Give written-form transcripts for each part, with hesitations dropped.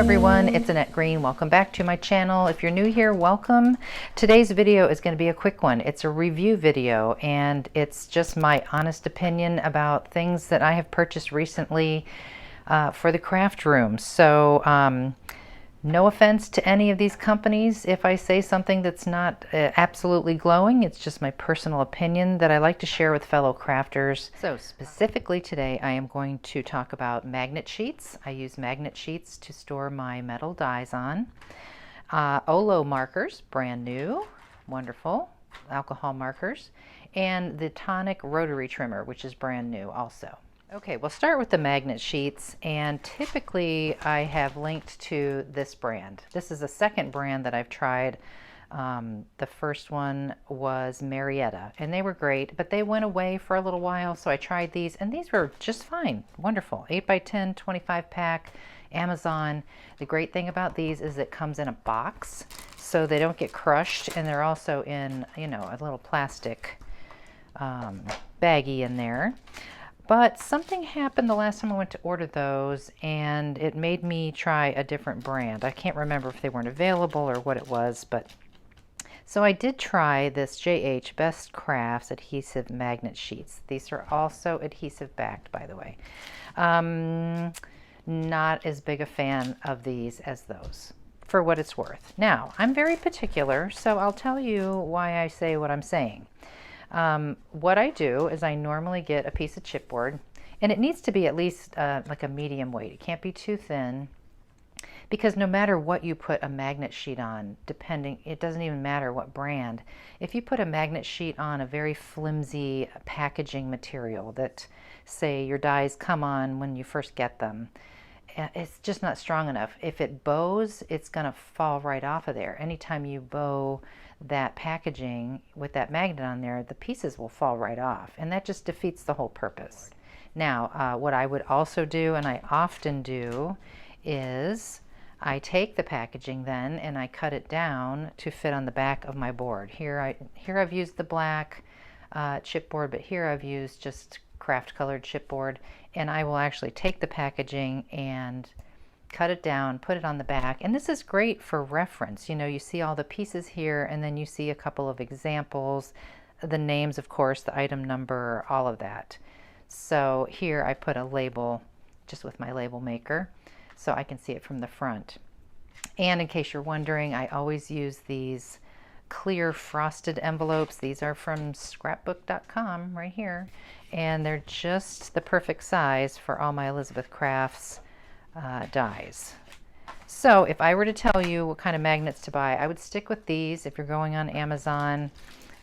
everyone, it's Annette Green. Welcome back to my channel. If you're new here, welcome. Today's video is going to be a quick one. It's a review video and it's just my honest opinion about things that I have purchased recently for the craft room. So no offense to any of these companies if I say something that's not absolutely glowing. It's just my personal opinion that I like to share with fellow crafters. So specifically today I am going to talk about magnet sheets. I use magnet sheets to store my metal dies on. OLO markers, brand new, wonderful, alcohol markers, and the Tonic Rotary trimmer, which is brand new also. Okay, we'll start with the magnet sheets, and typically I have linked to this brand. This is a second brand that I've tried. The first one was Marietta, and they were great, but they went away for a little while, so I tried these, and these were just fine. Wonderful. 8x10, 25 pack, Amazon. The great thing about these is it comes in a box, so they don't get crushed, and they're also in, you know, a little plastic baggie in there. But something happened the last time I went to order those, and it made me try a different brand. I can't remember if they weren't available or what it was, but so I did try this JH Best Crafts adhesive magnet sheets. These are also adhesive backed, by the way. Not as big a fan of these as those, for what it's worth. Now, I'm very particular, so I'll tell you why I say what I'm saying. What I do is I normally get a piece of chipboard, and it needs to be at least like a medium weight. It can't be too thin, because no matter what you put a magnet sheet on, it doesn't even matter what brand. If you put a magnet sheet on a very flimsy packaging material that, say, your dies come on when you first get them, it's just not strong enough. If it bows, it's going to fall right off of there. Anytime you bow that packaging with that magnet on there, the pieces will fall right off, and that just defeats the whole purpose. Now, what I would also do, and I often do, is I take the packaging then and I cut it down to fit on the back of my board. Here I've used the black chipboard, but here I've used just craft colored chipboard, and I will actually take the packaging and cut it down, put it on the back, and this is great for reference. You know, you see all the pieces here, and then you see a couple of examples, the names, of course, the item number, all of that. So here I put a label just with my label maker so I can see it from the front. And in case you're wondering, I always use these clear frosted envelopes. These are from scrapbook.com right here, and they're just the perfect size for all my Elizabeth Crafts dies. So if I were to tell you what kind of magnets to buy, I would stick with these. If you're going on Amazon,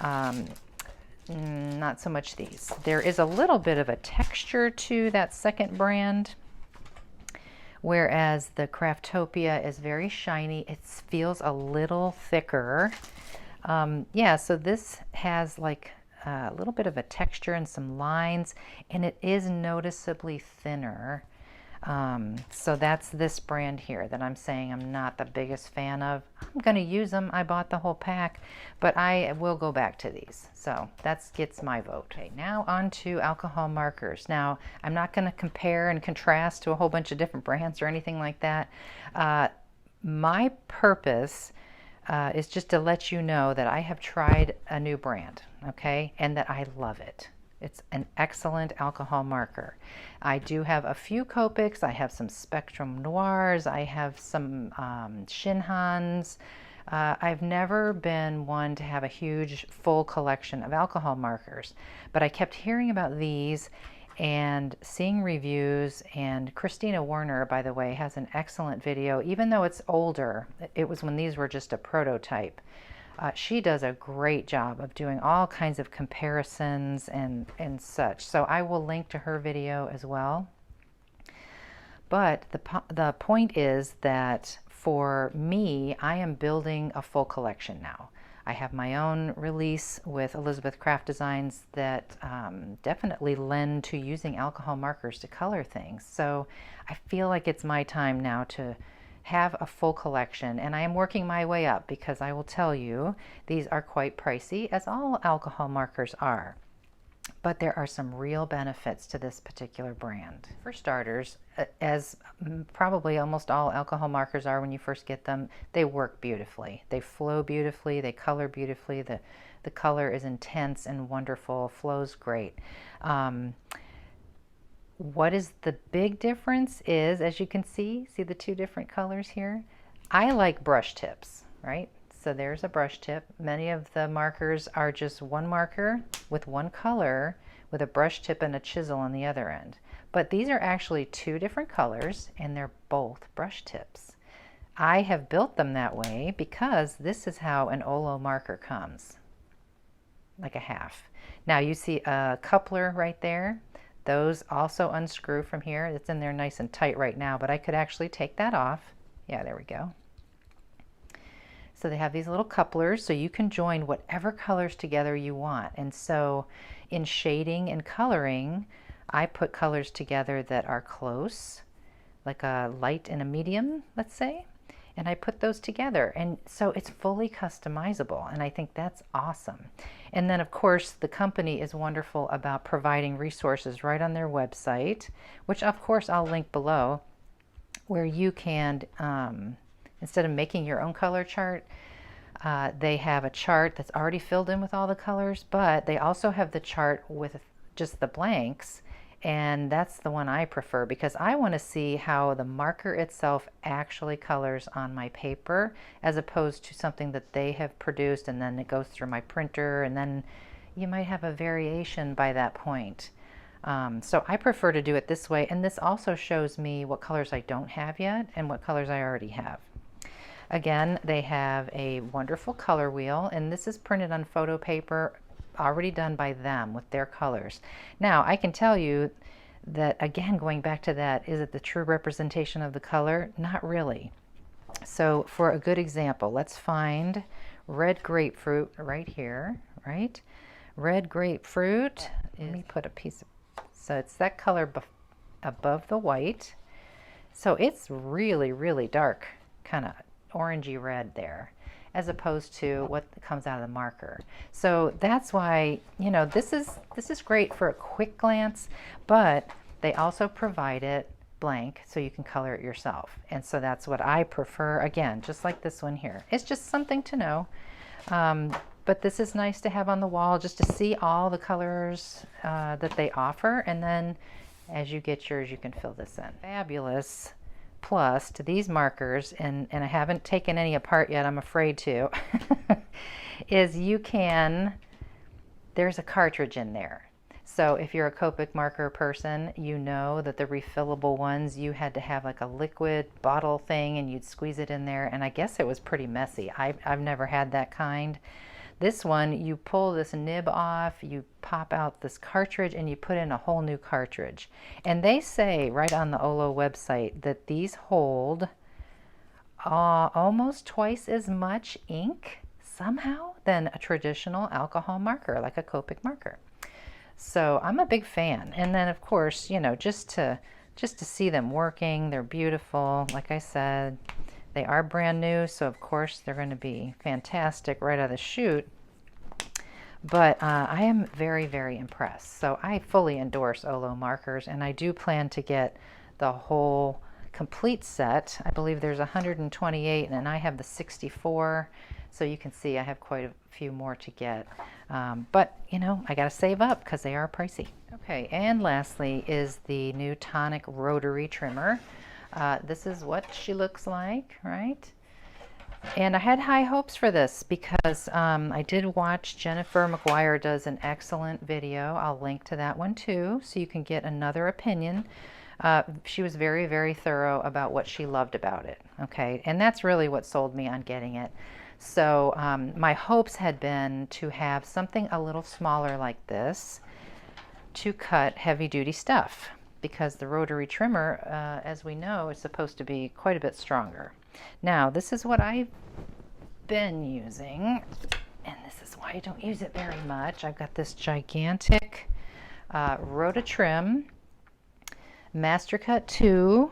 not so much these. There is a little bit of a texture to that second brand, whereas the Craftopia is very shiny. It feels a little thicker. Yeah, so this has like a little bit of a texture and some lines, and it is noticeably thinner. So that's this brand here that I'm saying I'm not the biggest fan of. I'm going to use them. I bought the whole pack, but I will go back to these. So that gets my vote. Okay, now on to alcohol markers. Now, I'm not going to compare and contrast to a whole bunch of different brands or anything like that. My purpose is just to let you know that I have tried a new brand, okay, and that I love it. It's an excellent alcohol marker. I do have a few Copics. I have some Spectrum Noirs. I have some Shinhans. I've never been one to have a huge full collection of alcohol markers, but I kept hearing about these and seeing reviews, and Christina Warner, by the way, has an excellent video. Even though it's older, it was when these were just a prototype. She does a great job of doing all kinds of comparisons and such. So I will link to her video as well. But the point is that for me, I am building a full collection now. I have my own release with Elizabeth Craft Designs that definitely lend to using alcohol markers to color things. So I feel like it's my time now to have a full collection, and I am working my way up, because I will tell you these are quite pricey, as all alcohol markers are. but there are some real benefits to this particular brand. For starters, as probably almost all alcohol markers are when you first get them, they work beautifully. They flow beautifully, they color beautifully. The color is intense and wonderful, flows great. What is the big difference is, as you can see the two different colors here? I like brush tips, right? So there's a brush tip. Many of the markers are just one marker with one color with a brush tip and a chisel on the other end. But these are actually two different colors and they're both brush tips. I have built them that way because this is how an OLO marker comes, like a half. Now you see a coupler right there. Those also unscrew from here. It's in there nice and tight right now, but I could actually take that off. Yeah, there we go. So they have these little couplers, so you can join whatever colors together you want. And so in shading and coloring, I put colors together that are close, like a light and a medium, let's say, and I put those together. And so it's fully customizable, and I think that's awesome. And then of course the company is wonderful about providing resources right on their website, which of course I'll link below, where you can instead of making your own color chart, they have a chart that's already filled in with all the colors, but they also have the chart with just the blanks, and that's the one I prefer because I want to see how the marker itself actually colors on my paper as opposed to something that they have produced and then it goes through my printer, and then you might have a variation by that point. So I prefer to do it this way, and this also shows me what colors I don't have yet and what colors I already have. Again, they have a wonderful color wheel, and this is printed on photo paper already done by them with their colors. Now, I can tell you that, again, going back to that, is it the true representation of the color? Not really. So for a good example, let's find red grapefruit right here, right? Red grapefruit, let me put a piece of, so it's that color above the white. So it's really, really dark, kind of orangey red there, as opposed to what comes out of the marker. So that's why, you know, this is great for a quick glance, but they also provide it blank so you can color it yourself. And so that's what I prefer, again, just like this one here. It's just something to know. But this is nice to have on the wall just to see all the colors that they offer, and then as you get yours you can fill this in. Fabulous plus to these markers, and I haven't taken any apart yet, I'm afraid to, is you can, there's a cartridge in there. So if you're a Copic marker person, you know that the refillable ones, you had to have like a liquid bottle thing and you'd squeeze it in there, and I guess it was pretty messy. I've never had that kind. This one, you pull this nib off, you pop out this cartridge, and you put in a whole new cartridge. And they say right on the OLO website that these hold almost twice as much ink somehow than a traditional alcohol marker, like a Copic marker. So I'm a big fan. And then of course, you know, just to see them working, they're beautiful. Like I said, they are brand new, so of course they're going to be fantastic right out of the chute. But I am very, very impressed. So I fully endorse OLO markers, and I do plan to get the whole complete set. I believe there's 128, and I have the 64. So you can see I have quite a few more to get. But, you know, I got to save up because they are pricey. Okay, and lastly is the new Tonic Rotary trimmer. This is what she looks like, right? And I had high hopes for this because I did watch Jennifer McGuire does an excellent video. I'll link to that one too, so you can get another opinion. She was very, very thorough about what she loved about it, okay? And that's really what sold me on getting it. So my hopes had been to have something a little smaller like this to cut heavy-duty stuff, because the rotary trimmer, as we know, is supposed to be quite a bit stronger. Now, this is what I've been using, and this is why I don't use it very much. I've got this gigantic Rototrim Master Cut 2,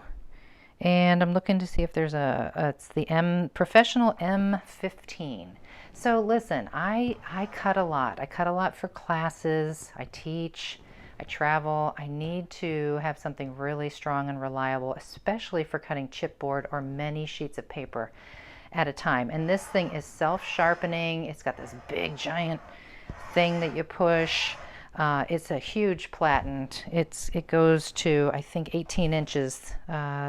And I'm looking to see if there's it's the Professional M15. So listen, I cut a lot. I cut a lot for classes. I teach. I travel. I need to have something really strong and reliable, especially for cutting chipboard or many sheets of paper at a time. And this thing is self-sharpening. It's got this big giant thing that you push. It's a huge platen. It goes to, I think, 18 inches,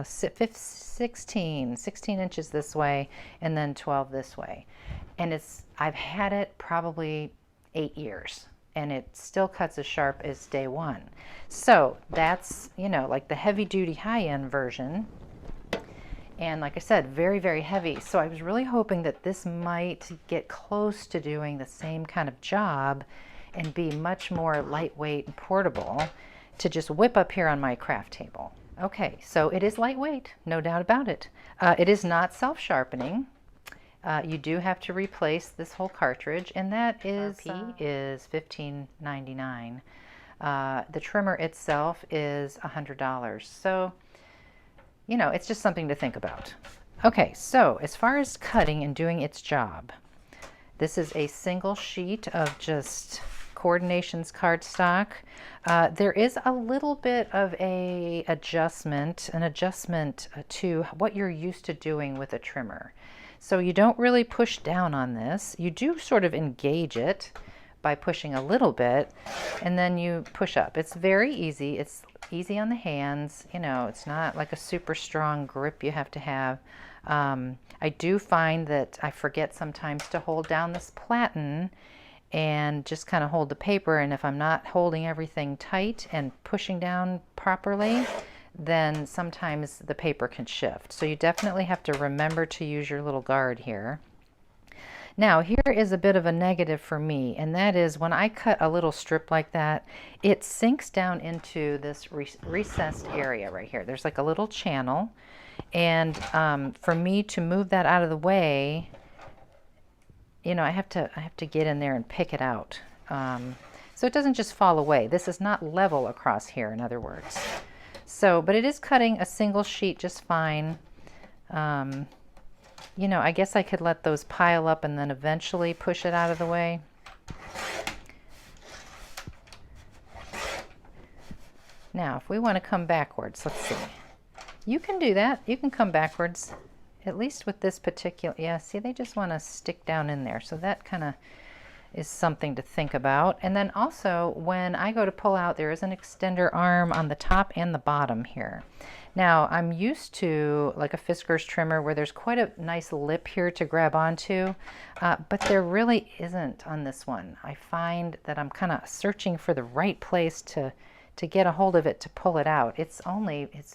16 inches this way, and then 12 this way. And I've had it probably 8 years, and it still cuts as sharp as day one. So that's, like the heavy duty high-end version. And like I said, very, very heavy. So I was really hoping that this might get close to doing the same kind of job and be much more lightweight and portable to just whip up here on my craft table. Okay, so it is lightweight, no doubt about it. It is not self-sharpening. You do have to replace this whole cartridge, and that is $15.99. The trimmer itself is $100. So, it's just something to think about. Okay, so as far as cutting and doing its job, this is a single sheet of just Coordinations cardstock. There is a little bit of an adjustment to what you're used to doing with a trimmer. So you don't really push down on this. You do sort of engage it by pushing a little bit, and then you push up. It's very easy. It's easy on the hands. It's not like a super strong grip you have to have. I do find that I forget sometimes to hold down this platen and just kind of hold the paper, and if I'm not holding everything tight and pushing down properly, then sometimes the paper can shift. So you definitely have to remember to use your little guard here. Now here is a bit of a negative for me, and that is when I cut a little strip like that, it sinks down into this recessed area right here. There's like a little channel, and for me to move that out of the way, I have to get in there and pick it out. So it doesn't just fall away. This is not level across here, in other words. So, but it is cutting a single sheet just fine. I guess I could let those pile up and then eventually push it out of the way. Now, if we want to come backwards, let's see. You can do that. You can come backwards. At least with this particular, yeah, see, they just want to stick down in there. So that kind of is something to think about. And then also, when I go to pull out, there is an extender arm on the top and the bottom here. Now, I'm used to like a Fisker's trimmer where there's quite a nice lip here to grab onto, but there really isn't on this one. I find that I'm kind of searching for the right place to get a hold of it to pull it out. It's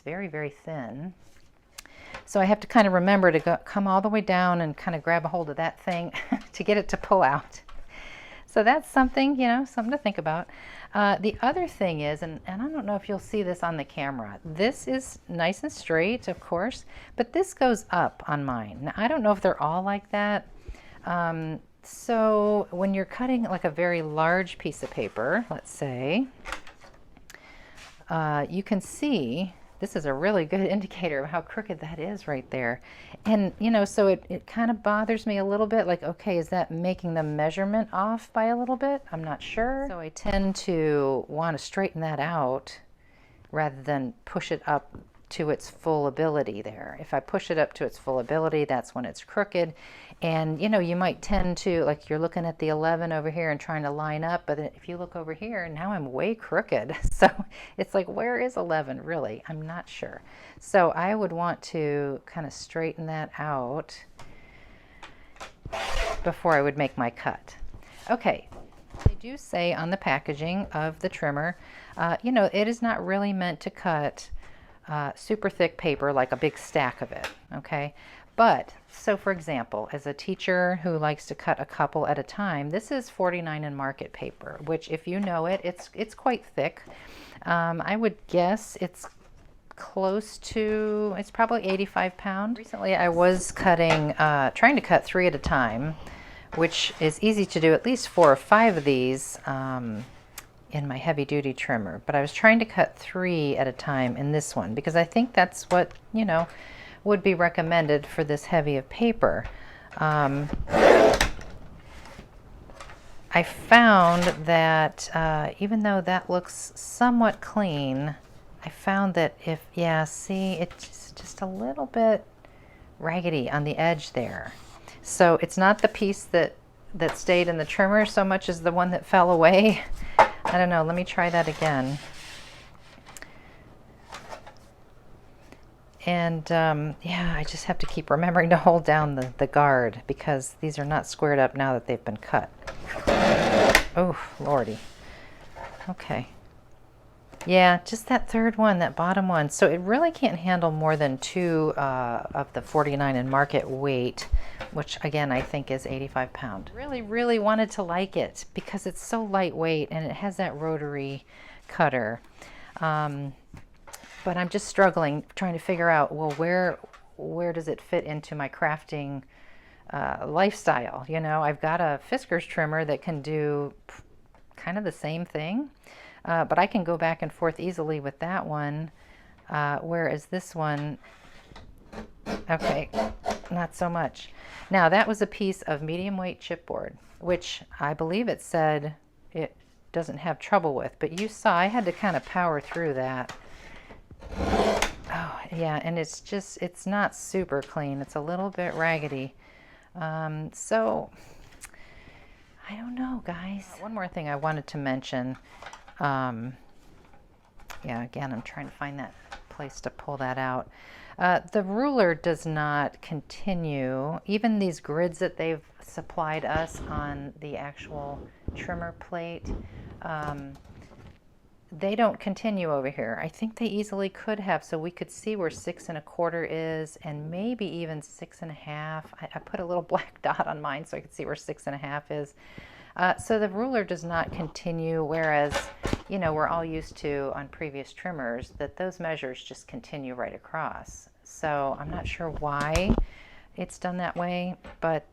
very, very thin. So I have to kind of remember to come all the way down and kind of grab a hold of that thing to get it to pull out. So that's something, something to think about. The other thing is, and I don't know if you'll see this on the camera, this is nice and straight, of course, but this goes up on mine. Now, I don't know if they're all like that. So when you're cutting like a very large piece of paper, let's say, you can see this is a really good indicator of how crooked that is right there. And, so it kind of bothers me a little bit, like, okay, is that making the measurement off by a little bit? I'm not sure. So I tend to want to straighten that out rather than push it up to its full ability there. If I push it up to its full ability, that's when it's crooked. And you might tend to, like, you're looking at the 11 over here and trying to line up, but if you look over here, now I'm way crooked. So it's like, where is 11 really? I'm not sure. So I would want to kind of straighten that out before I would make my cut. Okay, they do say on the packaging of the trimmer, it is not really meant to cut super thick paper, like a big stack of it, okay? But, so for example, as a teacher who likes to cut a couple at a time, this is 49 in market paper, which if you know it, it's quite thick. I would guess it's close to, it's probably 85 pounds. Recently I was cutting, trying to cut 3 at a time, which is easy to do, at least 4 or 5 of these in my heavy duty trimmer, but I was trying to cut 3 at a time in this one because I think that's what, you know, would be recommended for this heavy of paper. I found that even though that looks somewhat clean, I found that if, yeah, see, it's just a little bit raggedy on the edge there. So it's not the piece that stayed in the trimmer so much as the one that fell away. I don't know, let me try that again. And yeah, I just have to keep remembering to hold down the guard because these are not squared up now that they've been cut. Oh, Lordy. Okay. Yeah, just that third one, that bottom one. So it really can't handle more than 2 of the 49 in market weight, which again, I think is 85 pounds. Really, really wanted to like it because it's so lightweight and it has that rotary cutter. But I'm just struggling trying to figure out, well, where does it fit into my crafting lifestyle? You know, I've got a Fiskars trimmer that can do kind of the same thing, but I can go back and forth easily with that one, whereas this one, okay, not so much. Now, that was a piece of medium weight chipboard, which I believe it said it doesn't have trouble with, but you saw I had to kind of power through that. Oh, yeah, and it's not super clean. It's a little bit raggedy. So, I don't know, guys. One more thing I wanted to mention. Yeah, again, I'm trying to find that place to pull that out. The ruler does not continue. Even these grids that they've supplied us on the actual trimmer plate, they don't continue over here. I think they easily could have, so we could see where 6 1/4 is, and maybe even 6 1/2. I put a little black dot on mine so I could see where 6 1/2 is. So the ruler does not continue, whereas, you know, we're all used to on previous trimmers that those measures just continue right across. So I'm not sure why it's done that way, but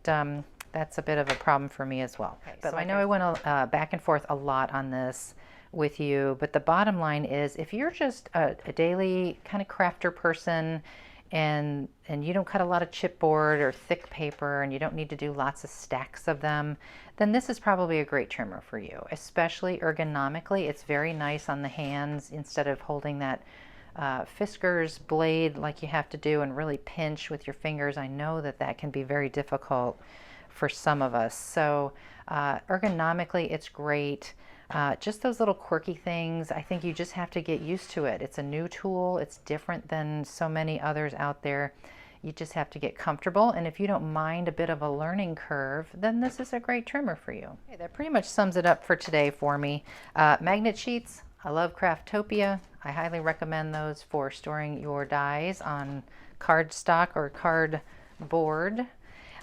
that's a bit of a problem for me as well. Okay, but so I know I went back and forth a lot on this with you, but the bottom line is, if you're just a daily kind of crafter person and you don't cut a lot of chipboard or thick paper and you don't need to do lots of stacks of them, then this is probably a great trimmer for you, especially ergonomically. It's very nice on the hands instead of holding that Fiskars blade like you have to do and really pinch with your fingers. I know that that can be very difficult for some of us. So ergonomically, it's great. Just those little quirky things, I think you just have to get used to it. It's a new tool. It's different than so many others out there. You just have to get comfortable, and if you don't mind a bit of a learning curve, then this is a great trimmer for you. Okay, that pretty much sums it up for today for me. Magnet sheets, I love Craftopia. I highly recommend those for storing your dies on cardstock or cardboard.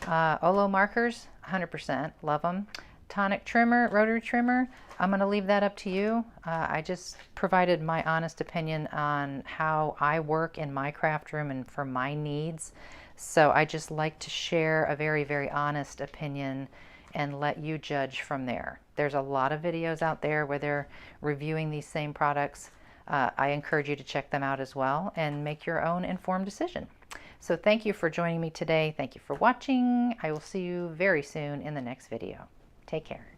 OLO markers, 100%, love them. Tonic trimmer, rotary trimmer, I'm going to leave that up to you. I just provided my honest opinion on how I work in my craft room and for my needs. So I just like to share a very, very honest opinion and let you judge from there. There's a lot of videos out there where they're reviewing these same products. I encourage you to check them out as well and make your own informed decision. So thank you for joining me today. Thank you for watching. I will see you very soon in the next video. Take care.